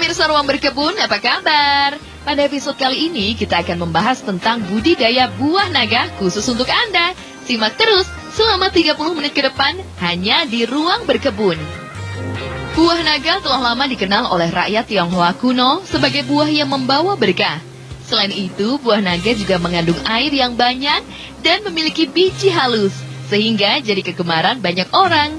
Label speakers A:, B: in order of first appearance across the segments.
A: Pemirsa Ruang Berkebun, apa kabar? Pada episode kali ini kita akan membahas tentang budidaya buah naga khusus untuk Anda. Simak terus selama 30 menit ke depan hanya di Ruang Berkebun. Buah naga telah lama dikenal oleh rakyat Tionghoa kuno sebagai buah yang membawa berkah. Selain itu, buah naga juga mengandung air yang banyak dan memiliki biji halus, sehingga jadi kegemaran banyak orang.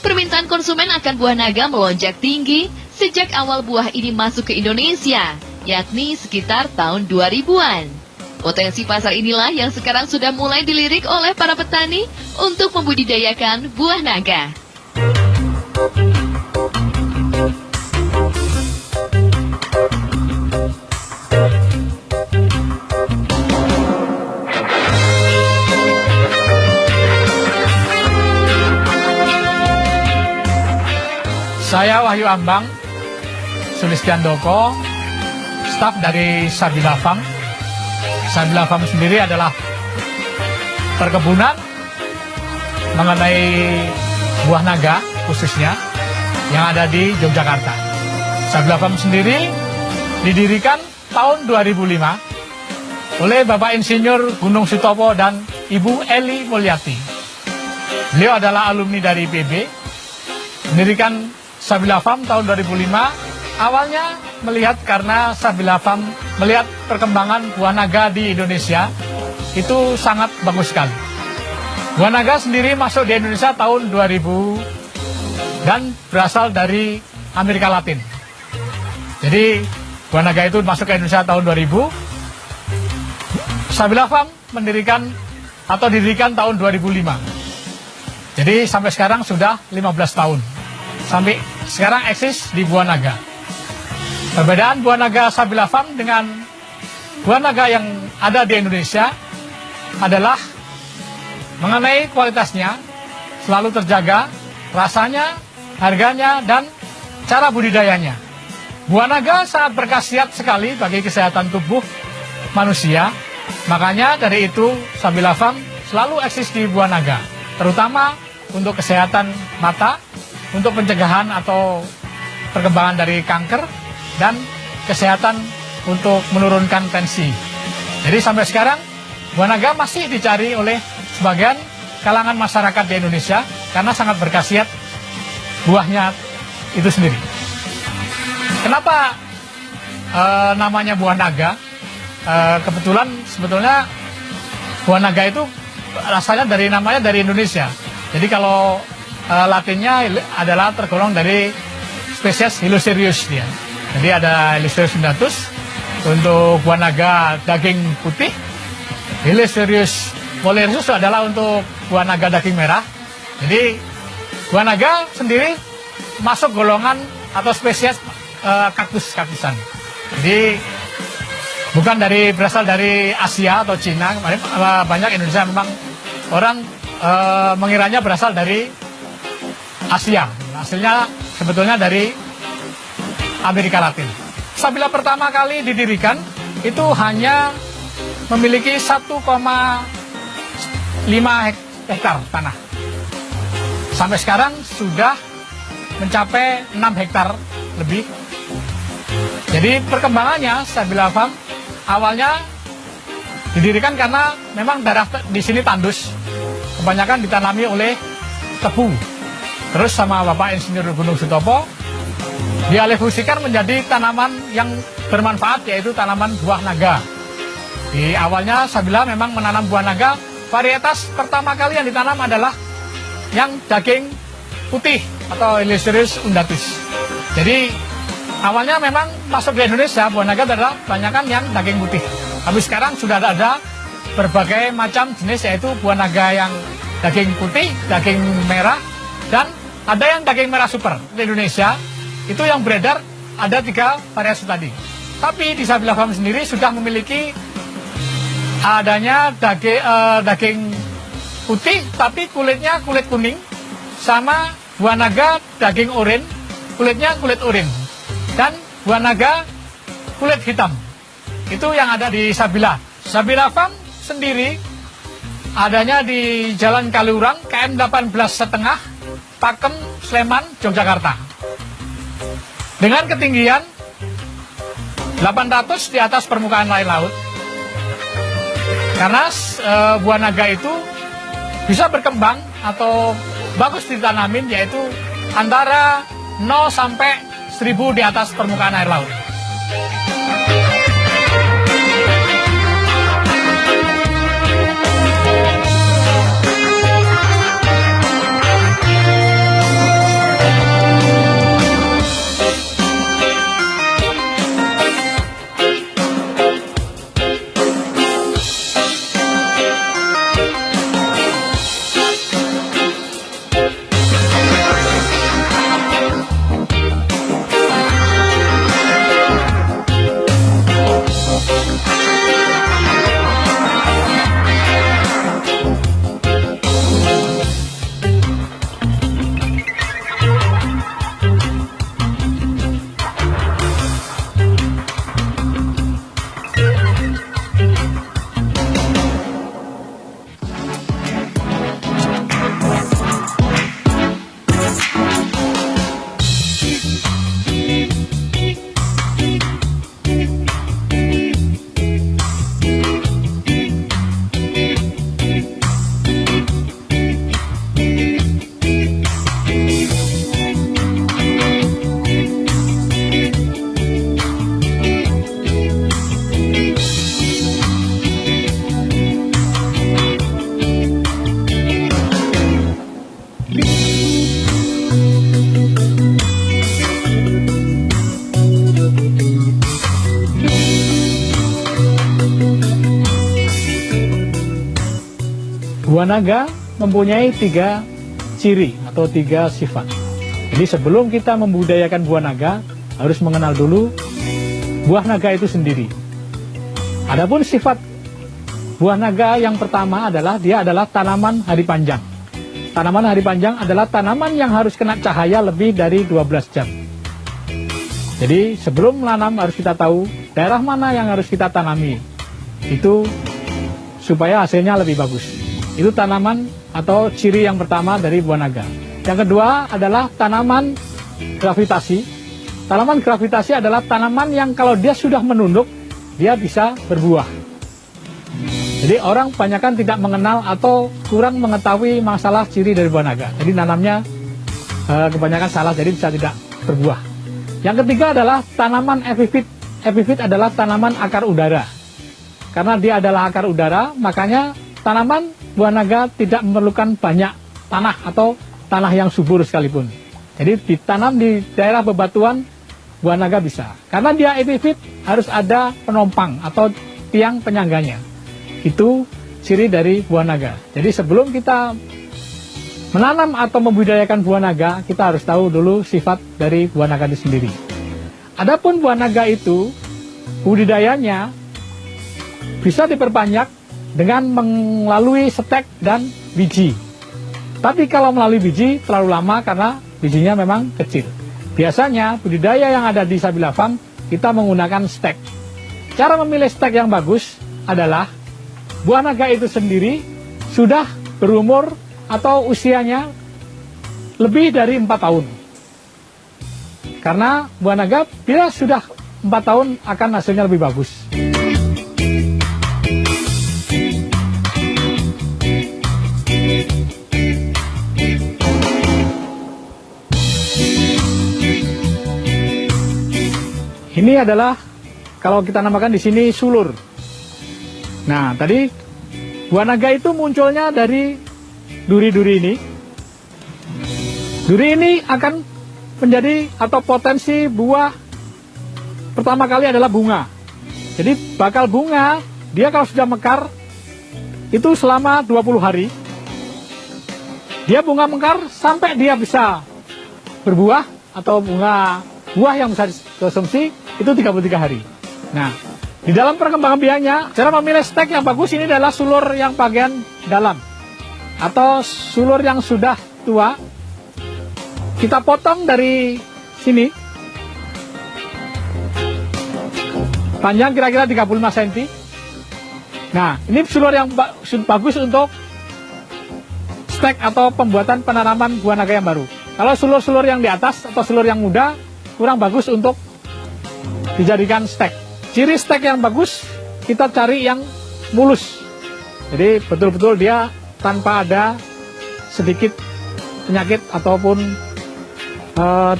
A: Permintaan konsumen akan buah naga melonjak tinggi sejak awal buah ini masuk ke Indonesia, yakni sekitar tahun 2000-an. Potensi pasar inilah yang sekarang sudah mulai dilirik oleh para petani untuk membudidayakan buah naga.
B: Saya Wahyu Ambang Sulistiandoko, staf dari Sabila Farm. Sabila Farm sendiri adalah perkebunan mengenai buah naga khususnya yang ada di Yogyakarta. Sabila Farm sendiri didirikan tahun 2005 oleh Bapak Insinyur Gunung Sutopo dan Ibu Eli Mulyati. Beliau adalah alumni dari IPB, mendirikan Sabila Farm tahun 2005. Awalnya melihat karena Sabila Farm melihat perkembangan buah naga di Indonesia itu sangat bagus sekali. Buah naga sendiri masuk di Indonesia tahun 2000 dan berasal dari Amerika Latin. Jadi buah naga itu masuk ke Indonesia tahun 2000. Sabila Farm didirikan tahun 2005. Jadi sampai sekarang sudah 15 tahun. Sampai sekarang eksis di buah naga. Perbedaan buah naga Sabila Farm dengan buah naga yang ada di Indonesia adalah mengenai kualitasnya selalu terjaga, rasanya, harganya, dan cara budidayanya. Buah naga sangat berkhasiat sekali bagi kesehatan tubuh manusia. Makanya dari itu Sabila Farm selalu eksis di buah naga, terutama untuk kesehatan mata, untuk pencegahan atau perkembangan dari kanker, dan kesehatan untuk menurunkan tensi. Jadi sampai sekarang buah naga masih dicari oleh sebagian kalangan masyarakat di Indonesia karena sangat berkhasiat buahnya itu sendiri. Kenapa namanya buah naga? Kebetulan sebetulnya buah naga itu rasanya namanya dari Indonesia. Jadi kalau latinnya adalah tergolong dari spesies Hiloserius dia. Jadi ada Hiloserius undatus untuk buah naga daging putih. Hiloserius molerius adalah untuk buah naga daging merah. Jadi buah naga sendiri masuk golongan atau spesies kaktusan. Jadi bukan berasal dari Asia atau Cina. Banyak Indonesia memang orang mengiranya berasal dari Asia. Hasilnya sebetulnya dari Amerika Latin. Sabila pertama kali didirikan itu hanya memiliki 1,5 hektar tanah. Sampai sekarang sudah mencapai 6 hektar lebih. Jadi perkembangannya Sabila Farm awalnya didirikan karena memang daerah di sini tandus. Kebanyakan ditanami oleh tebu. Terus sama Bapak Insinyur Gunung Sutopo dialihfungsikan menjadi tanaman yang bermanfaat, yaitu tanaman buah naga. Di awalnya Sabila memang menanam buah naga. Varietas pertama kali yang ditanam adalah yang daging putih atau Hiloserius undatus. Jadi awalnya memang masuk di Indonesia buah naga adalah kebanyakan yang daging putih. Tapi sekarang sudah ada berbagai macam jenis, yaitu buah naga yang daging putih, daging merah, dan ada yang daging merah super. Di Indonesia itu yang beredar ada 3 variasi tadi. Tapi di Sabila Farm sendiri sudah memiliki adanya daging putih tapi kulitnya kulit kuning, sama buah naga daging oranye, kulitnya kulit oranye, dan buah naga kulit hitam. Itu yang ada di Sabila. Sabila Farm sendiri adanya di Jalan Kaliurang, KM 18,5, Pakem, Sleman, Yogyakarta. Dengan ketinggian 800 di atas permukaan air laut. Karena buah naga itu bisa berkembang atau bagus ditanamin, yaitu antara 0 sampai 1000 di atas permukaan air laut. Buah naga mempunyai 3 ciri atau 3 sifat. Jadi sebelum kita membudidayakan buah naga, harus mengenal dulu buah naga itu sendiri. Adapun sifat buah naga yang pertama adalah dia adalah tanaman hari panjang. Tanaman hari panjang adalah tanaman yang harus kena cahaya lebih dari 12 jam. Jadi sebelum menanam harus kita tahu daerah mana yang harus kita tanami. Itu supaya hasilnya lebih bagus. Itu tanaman atau ciri yang pertama dari buah naga. Yang kedua adalah tanaman gravitasi. Tanaman gravitasi adalah tanaman yang kalau dia sudah menunduk, dia bisa berbuah. Jadi orang kebanyakan tidak mengenal atau kurang mengetahui masalah ciri dari buah naga. Jadi nanamnya kebanyakan salah, jadi bisa tidak berbuah. Yang ketiga adalah tanaman epifit. Epifit adalah tanaman akar udara. Karena dia adalah akar udara, makanya tanaman buah naga tidak memerlukan banyak tanah atau tanah yang subur sekalipun. Jadi ditanam di daerah bebatuan, buah naga bisa. Karena dia epifit, harus ada penompang atau tiang penyangganya. Itu ciri dari buah naga. Jadi sebelum kita menanam atau membudidayakan buah naga, kita harus tahu dulu sifat dari buah naga itu sendiri. Adapun buah naga itu, budidayanya bisa diperbanyak dengan melalui stek dan biji. Tapi kalau melalui biji terlalu lama karena bijinya memang kecil. Biasanya budidaya yang ada di Sabila Farm kita menggunakan stek. Cara memilih stek yang bagus adalah buah naga itu sendiri sudah berumur atau usianya lebih dari 4 tahun. Karena buah naga bila sudah 4 tahun akan hasilnya lebih bagus. Ini adalah kalau kita namakan di sini sulur. Nah, tadi buah naga itu munculnya dari duri-duri ini. Duri ini akan menjadi atau potensi buah pertama kali adalah bunga. Jadi bakal bunga, dia kalau sudah mekar itu selama 20 hari. Dia bunga mekar sampai dia bisa berbuah atau buah yang bisa dikonsumsi itu 33 hari. Nah, di dalam perkembangan biaknya, cara memilih stek yang bagus ini adalah sulur yang bagian dalam atau sulur yang sudah tua. Kita potong dari sini, panjang kira-kira 35 cm. Nah, ini sulur yang bagus untuk stek atau pembuatan penanaman buah naga yang baru. Kalau sulur-sulur yang di atas atau sulur yang muda kurang bagus untuk dijadikan stek. ciri stek yang bagus, kita cari yang mulus. Jadi betul-betul dia tanpa ada sedikit penyakit ataupun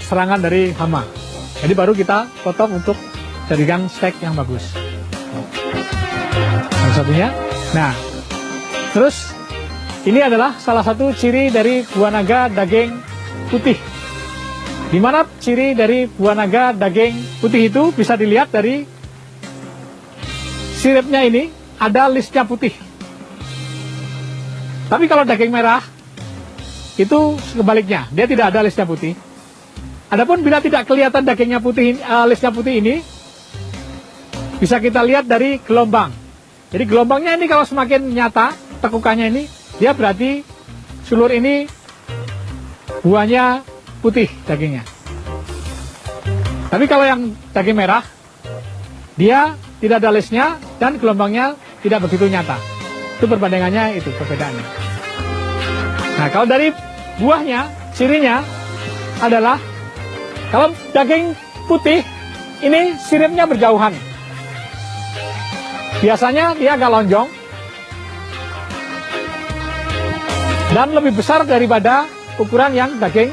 B: serangan dari hama. Jadi baru kita potong untuk jadikan stek yang bagus. Salah satunya. Nah, terus ini adalah salah satu ciri dari buah naga daging putih. Di mana ciri dari buah naga daging putih itu bisa dilihat dari siripnya ini ada listnya putih. Tapi kalau daging merah itu sebaliknya, dia tidak ada listnya putih. Adapun bila tidak kelihatan dagingnya putih, listnya putih ini bisa kita lihat dari gelombang. Jadi gelombangnya ini kalau semakin nyata tekukannya ini, dia berarti sulur ini buahnya putih dagingnya. Tapi kalau yang daging merah, dia tidak ada listnya dan gelombangnya tidak begitu nyata. Itu perbandingannya, itu perbedaannya. Nah, kalau dari buahnya, cirinya adalah kalau daging putih ini siripnya berjauhan. Biasanya dia agak lonjong dan lebih besar daripada ukuran yang daging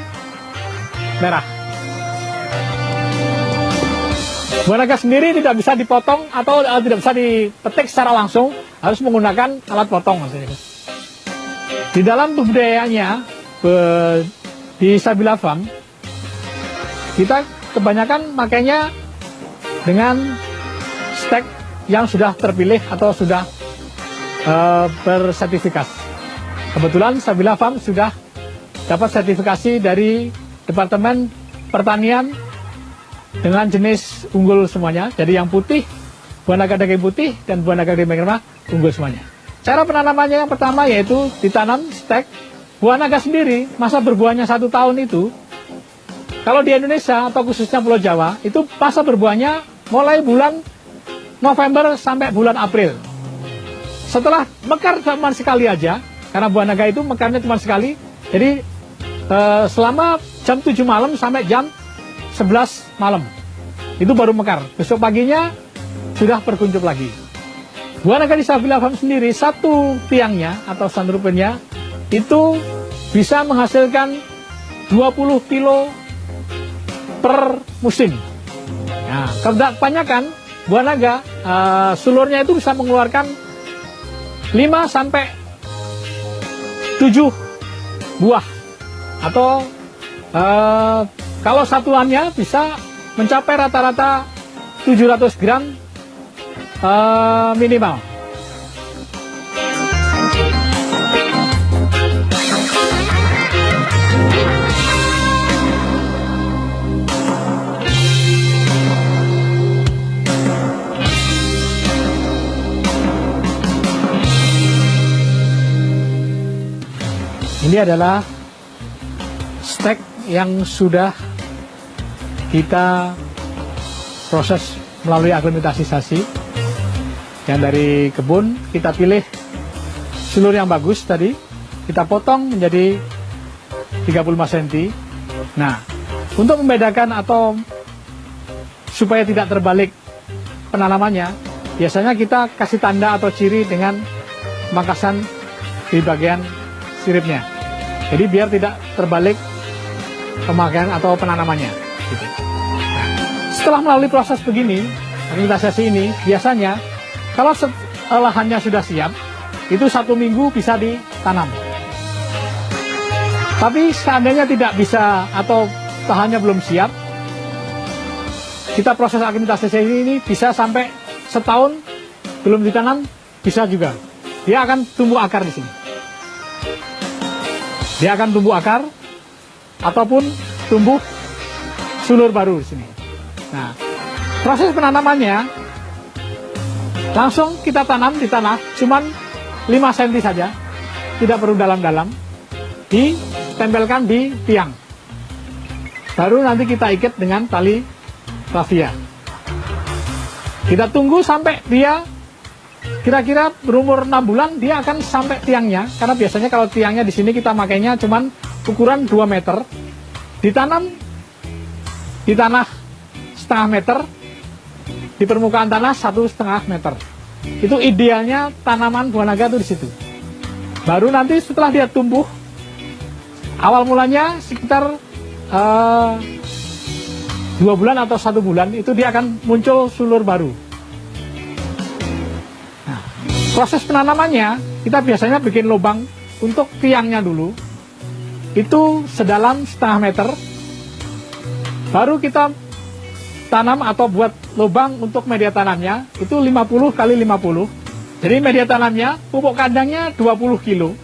B: merah. Buah naga sendiri tidak bisa dipotong atau tidak bisa dipetik secara langsung, harus menggunakan alat potong. Di dalam budayanya di Sabila Farm, kita kebanyakan makanya dengan stek yang sudah terpilih atau sudah bersertifikasi. Kebetulan Sabila Farm sudah dapat sertifikasi dari Departemen Pertanian dengan jenis unggul semuanya. Jadi yang putih, buah naga daging putih, dan buah naga daging merah unggul semuanya. Cara penanamannya yang pertama yaitu ditanam stek. Buah naga sendiri, masa berbuahnya 1 tahun itu, kalau di Indonesia atau khususnya Pulau Jawa, itu masa berbuahnya mulai bulan November sampai bulan April. Setelah mekar cuma sekali aja, karena buah naga itu mekarnya cuma sekali, jadi selama jam 7 malam sampai jam 11 malam itu baru mekar. Besok paginya sudah berkuncup lagi. Buah naga di Sabila Farm sendiri, satu tiangnya atau sandrupennya itu bisa menghasilkan 20 kilo per musim. Nah, kebanyakan buah naga sulurnya itu bisa mengeluarkan 5 sampai 7 buah, atau kalau satuannya bisa mencapai rata-rata 700 gram minimal. Ini adalah stek yang sudah kita proses melalui aklimatisasi. Yang dari kebun kita pilih sulur yang bagus tadi, kita potong menjadi 35 cm. Nah, untuk membedakan atau supaya tidak terbalik penanamannya, biasanya kita kasih tanda atau ciri dengan mangkasan di bagian siripnya. Jadi biar tidak terbalik pemakaian atau penanamannya. Gitu. Nah, setelah melalui proses begini, aklimatisasi ini, biasanya kalau lahannya sudah siap, itu 1 minggu bisa ditanam. Tapi seandainya tidak bisa atau lahannya belum siap, kita proses aklimatisasi ini bisa sampai setahun belum ditanam, bisa juga. Dia akan tumbuh akar di sini. Dia akan tumbuh akar ataupun tumbuh sulur baru di sini. Nah, proses penanamannya langsung kita tanam di tanah, cuman 5 cm saja, tidak perlu dalam-dalam, ditempelkan di tiang. Baru nanti kita ikat dengan tali rafia. Kita tunggu sampai dia kira-kira berumur 6 bulan, dia akan sampai tiangnya. Karena biasanya kalau tiangnya di sini kita makainya cuman ukuran 2 meter, ditanam di tanah setengah meter, di permukaan tanah 1,5 meter. Itu idealnya tanaman buah naga itu di situ. Baru nanti setelah dia tumbuh, awal mulanya sekitar 2 bulan atau 1 bulan itu dia akan muncul sulur baru. Nah, proses penanamannya kita biasanya bikin lubang untuk tiangnya dulu, itu sedalam 0,5 meter. Baru kita tanam atau buat lubang untuk media tanamnya itu 50 kali 50. Jadi media tanamnya, pupuk kandangnya 20 kilo,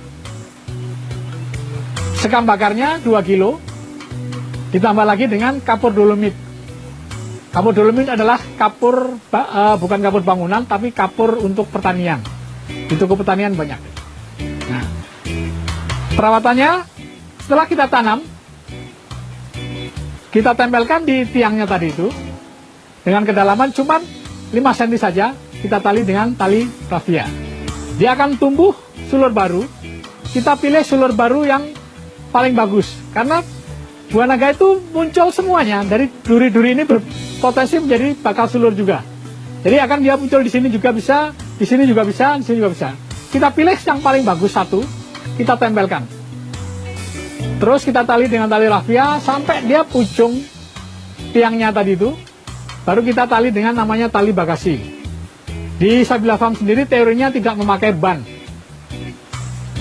B: sekam bakarnya 2 kilo, ditambah lagi dengan kapur dolomit. Kapur dolomit adalah kapur, bukan kapur bangunan, tapi kapur untuk pertanian. Di toko pertanian banyak. Nah, perawatannya setelah kita tanam, kita tempelkan di tiangnya tadi itu dengan kedalaman cuma 5 cm saja. Kita tali dengan tali raffia. Dia akan tumbuh sulur baru. Kita pilih sulur baru yang paling bagus karena buah naga itu muncul semuanya. Dari duri-duri ini berpotensi menjadi bakal sulur juga. Jadi akan dia muncul di sini juga bisa, di sini juga bisa, di sini juga bisa. Kita pilih yang paling bagus satu, kita tempelkan. Terus kita tali dengan tali raffia sampai dia ujung tiangnya tadi itu. Baru kita tali dengan namanya tali bagasi. Di Sabila Farm sendiri teorinya tidak memakai ban.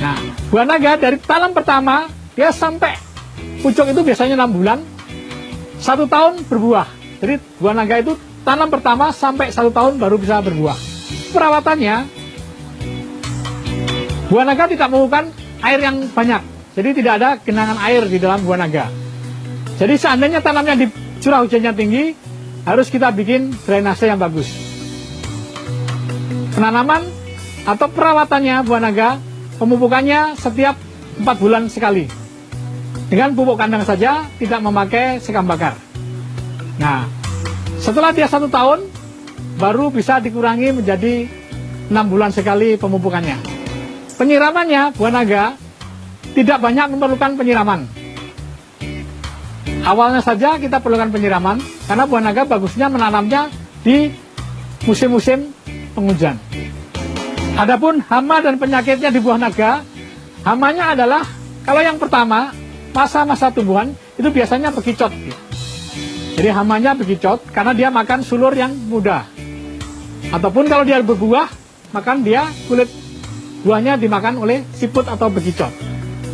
B: Nah, buah naga dari tanam pertama dia sampai pucuk itu biasanya 6 bulan, 1 tahun berbuah. Jadi buah naga itu tanam pertama sampai 1 tahun baru bisa berbuah. Perawatannya, buah naga tidak memerlukan air yang banyak. Jadi tidak ada genangan air di dalam buah naga. Jadi seandainya tanamnya di curah hujannya tinggi, harus kita bikin drainase yang bagus. Penanaman atau perawatannya buah naga, pemupukannya setiap 4 bulan sekali. Dengan pupuk kandang saja, tidak memakai sekam bakar. Nah, setelah dia 1 tahun, baru bisa dikurangi menjadi 6 bulan sekali pemupukannya. Penyiramannya, buah naga tidak banyak memerlukan penyiraman. Awalnya saja kita perlukan penyiraman, karena buah naga bagusnya menanamnya di musim-musim penghujan. Adapun hama dan penyakitnya di buah naga, hamanya adalah kalau yang pertama masa-masa tumbuhan itu biasanya bekicot. Jadi hamanya bekicot karena dia makan sulur yang muda. Ataupun kalau dia berbuah, makan dia kulit buahnya dimakan oleh siput atau bekicot.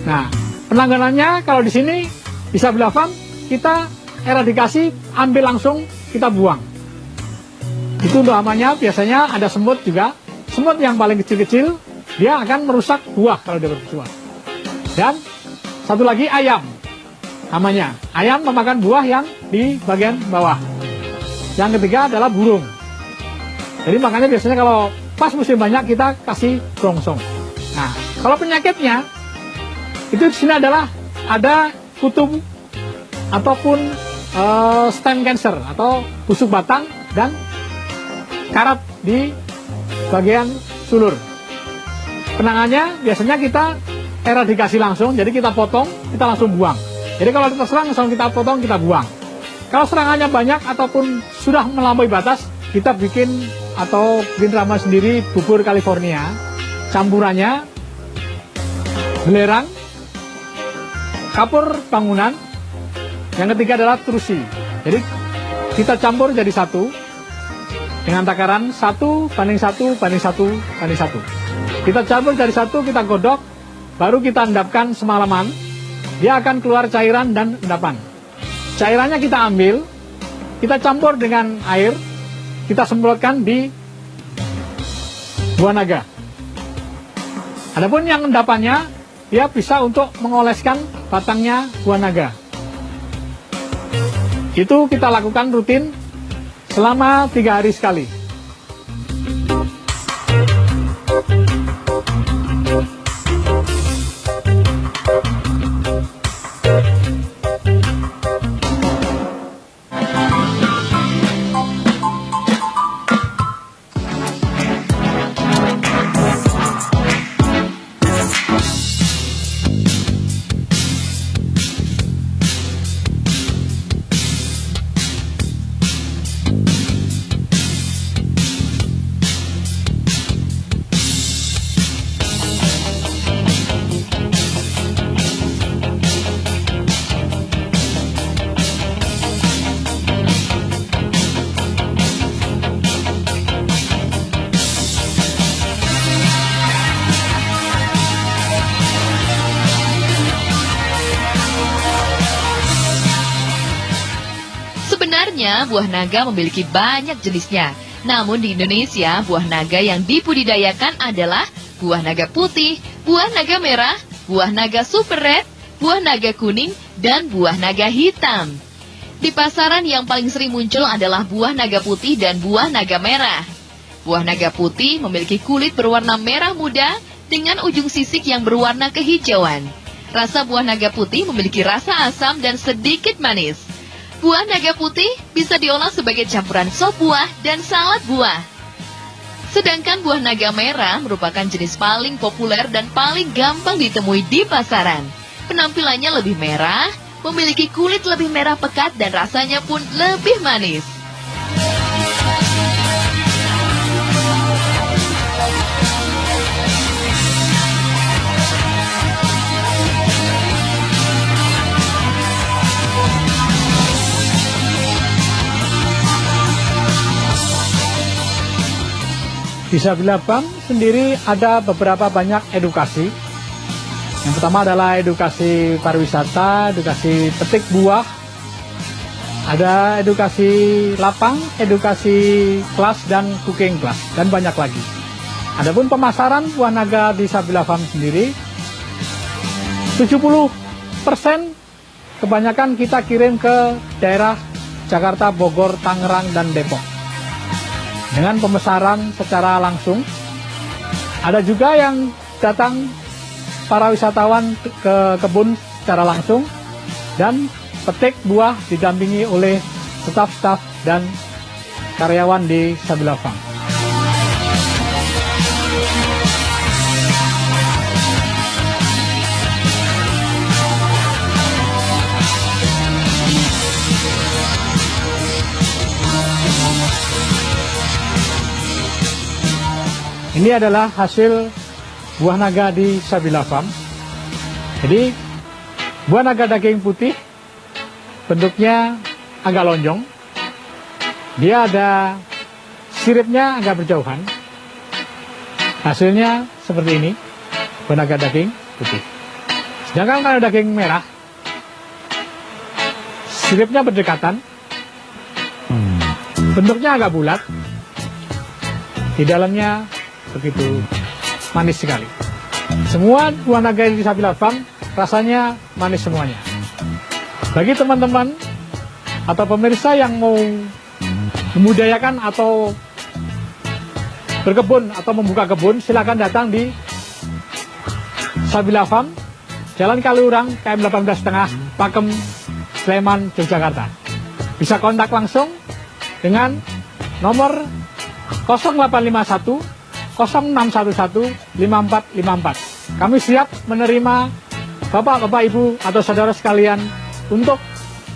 B: Nah, penanganannya kalau di sini di Sabila Farm kita eradikasi, ambil langsung kita buang. Itu untuk hamanya. Biasanya ada semut juga. Semut yang paling kecil-kecil, dia akan merusak buah kalau dia berbuah. Dan satu lagi ayam, hamanya. Ayam memakan buah yang di bagian bawah. Yang ketiga adalah burung. Jadi makanya biasanya kalau pas musim banyak kita kasih brongsong. Nah, kalau penyakitnya, itu di sini adalah ada kutu ataupun stem cancer atau busuk batang dan karat di bagian sulur. Penangannya biasanya kita eradikasi langsung, jadi kita potong, kita langsung buang. Jadi kalau kita serang, langsung kita potong, kita buang. Kalau serangannya banyak ataupun sudah melampaui batas, kita bikin ramuan sendiri bubur California. Campurannya belerang, kapur bangunan, yang ketiga adalah trusi. Jadi kita campur jadi satu dengan takaran 1:1:1:1:1. Kita campur jadi satu, kita godok, baru kita endapkan semalaman. Dia akan keluar cairan dan endapan. Cairannya kita ambil, kita campur dengan air, kita semprotkan di buah naga. Adapun yang endapannya, dia bisa untuk mengoleskan batangnya buah naga. Itu kita lakukan rutin selama 3 hari sekali.
A: Umumnya buah naga memiliki banyak jenisnya. Namun di Indonesia, buah naga yang dibudidayakan adalah buah naga putih, buah naga merah, buah naga super red, buah naga kuning, dan buah naga hitam. Di pasaran yang paling sering muncul adalah buah naga putih dan buah naga merah. Buah naga putih memiliki kulit berwarna merah muda dengan ujung sisik yang berwarna kehijauan. Rasa buah naga putih memiliki rasa asam dan sedikit manis. Buah naga putih bisa diolah sebagai campuran sop buah dan salad buah. Sedangkan buah naga merah merupakan jenis paling populer dan paling gampang ditemui di pasaran. Penampilannya lebih merah, memiliki kulit lebih merah pekat dan rasanya pun lebih manis.
B: Di Sabila Farm sendiri ada beberapa banyak edukasi. Yang pertama adalah edukasi pariwisata, edukasi petik buah, ada edukasi lapang, edukasi kelas dan cooking kelas, dan banyak lagi. Adapun pemasaran buah naga di Sabila Farm sendiri, 70% kebanyakan kita kirim ke daerah Jakarta, Bogor, Tangerang, dan Depok. Dengan pemesanan secara langsung. Ada juga yang datang para wisatawan ke kebun secara langsung dan petik buah didampingi oleh staf-staf dan karyawan di Sabila Farm. Ini adalah hasil buah naga di Sabila Farm. Jadi, buah naga daging putih bentuknya agak lonjong. Dia ada siripnya agak berjauhan. Hasilnya seperti ini, buah naga daging putih. Sedangkan kalau daging merah, siripnya berdekatan. Bentuknya agak bulat. Di dalamnya begitu manis sekali. Semua buah naga di Sabila Farm rasanya manis semuanya. Bagi teman-teman atau pemirsa yang mau membudidayakan atau berkebun atau membuka kebun, silakan datang di Sabila Farm, Jalan Kaliurang, KM 18,5, Pakem, Sleman, Yogyakarta. Bisa kontak langsung dengan nomor 0851 0611 5454. Kami siap menerima Bapak-Bapak, Ibu, atau saudara sekalian untuk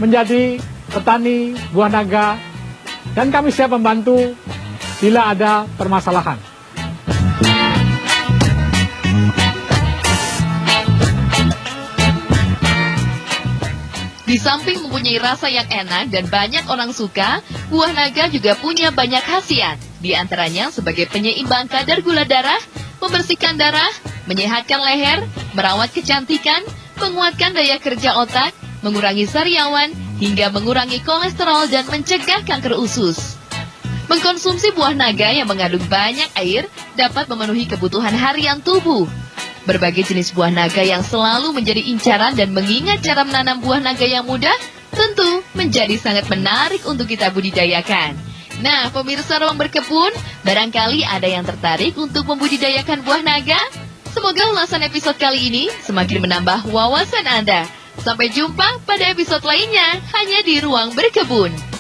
B: menjadi petani buah naga, dan kami siap membantu bila ada permasalahan.
A: Di samping mempunyai rasa yang enak dan banyak orang suka, buah naga juga punya banyak khasiat. Di antaranya sebagai penyeimbang kadar gula darah, membersihkan darah, menyehatkan leher, merawat kecantikan, menguatkan daya kerja otak, mengurangi sariawan, hingga mengurangi kolesterol dan mencegah kanker usus. Mengkonsumsi buah naga yang mengandung banyak air dapat memenuhi kebutuhan harian tubuh. Berbagai jenis buah naga yang selalu menjadi incaran dan mengingat cara menanam buah naga yang mudah tentu menjadi sangat menarik untuk kita budidayakan. Nah, pemirsa Ruang Berkebun, barangkali ada yang tertarik untuk membudidayakan buah naga? Semoga ulasan episode kali ini semakin menambah wawasan Anda. Sampai jumpa pada episode lainnya hanya di Ruang Berkebun.